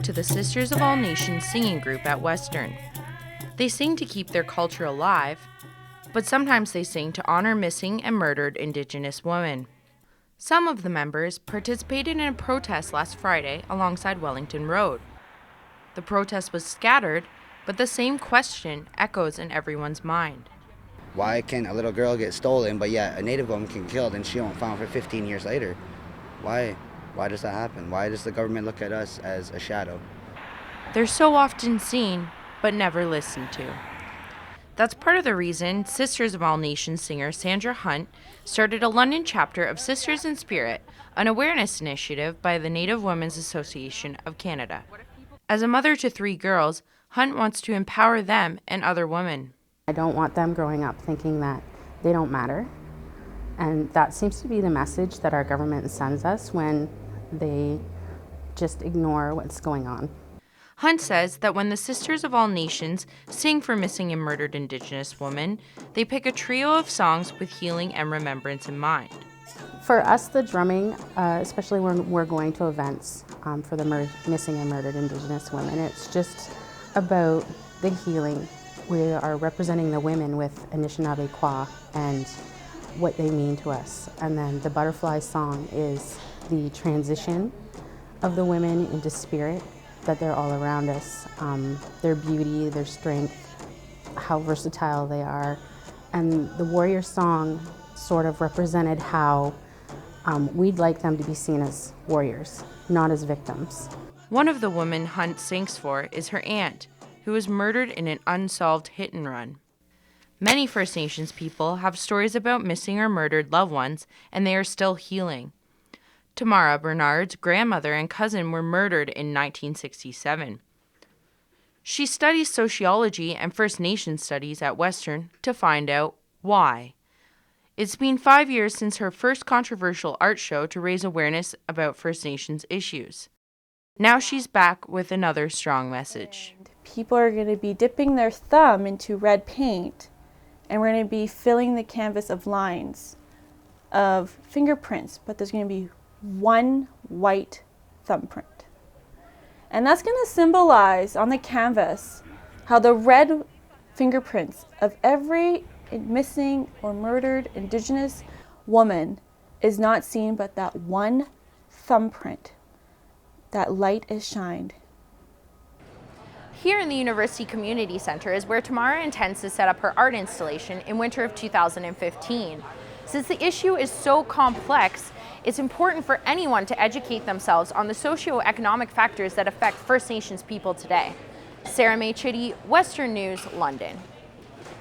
to the Sisters of All Nations singing group at Western. They sing to keep their culture alive, but sometimes they sing to honor missing and murdered Indigenous women. Some of the members participated in a protest last Friday alongside Wellington Road. The protest was scattered, but the same question echoes in everyone's mind. Why can a little girl get stolen, but yet a Native woman can get killed and she won't found for 15 years later? Why? Why does that happen? Why does the government look at us as a shadow? They're so often seen, but never listened to. That's part of the reason Sisters of All Nations singer Sandra Hunt started a London chapter of Sisters in Spirit, an awareness initiative by the Native Women's Association of Canada. As a mother to 3 girls, Hunt wants to empower them and other women. I don't want them growing up thinking that they don't matter. And that seems to be the message that our government sends us when they just ignore what's going on. Hunt says that when the Sisters of All Nations sing for missing and murdered Indigenous women, they pick a trio of songs with healing and remembrance in mind. For us, the drumming, especially when we're going to events for the missing and murdered Indigenous women, it's just about the healing. We are representing the women with Anishinaabe Kwa and what they mean to us. And then the butterfly song is the transition of the women into spirit, that they're all around us, their beauty, their strength, how versatile they are. And the warrior song sort of represented how we'd like them to be seen as warriors, not as victims. One of the women Hunt sings for is her aunt, who was murdered in an unsolved hit and run. Many First Nations people have stories about missing or murdered loved ones, and they are still healing. Tamara Bernard's grandmother and cousin were murdered in 1967. She studies sociology and First Nations studies at Western to find out why. It's been 5 years since her first controversial art show to raise awareness about First Nations issues. Now she's back with another strong message. People are going to be dipping their thumb into red paint, and we're going to be filling the canvas of lines, of fingerprints, but there's going to be one white thumbprint. And that's going to symbolize on the canvas how the red fingerprints of every missing or murdered Indigenous woman is not seen, but that one thumbprint. That light is shined. Here in the University Community Center is where Tamara intends to set up her art installation in winter of 2015. Since the issue is so complex, it's important for anyone to educate themselves on the socio-economic factors that affect First Nations people today. Sarah May Chitty, Western News, London.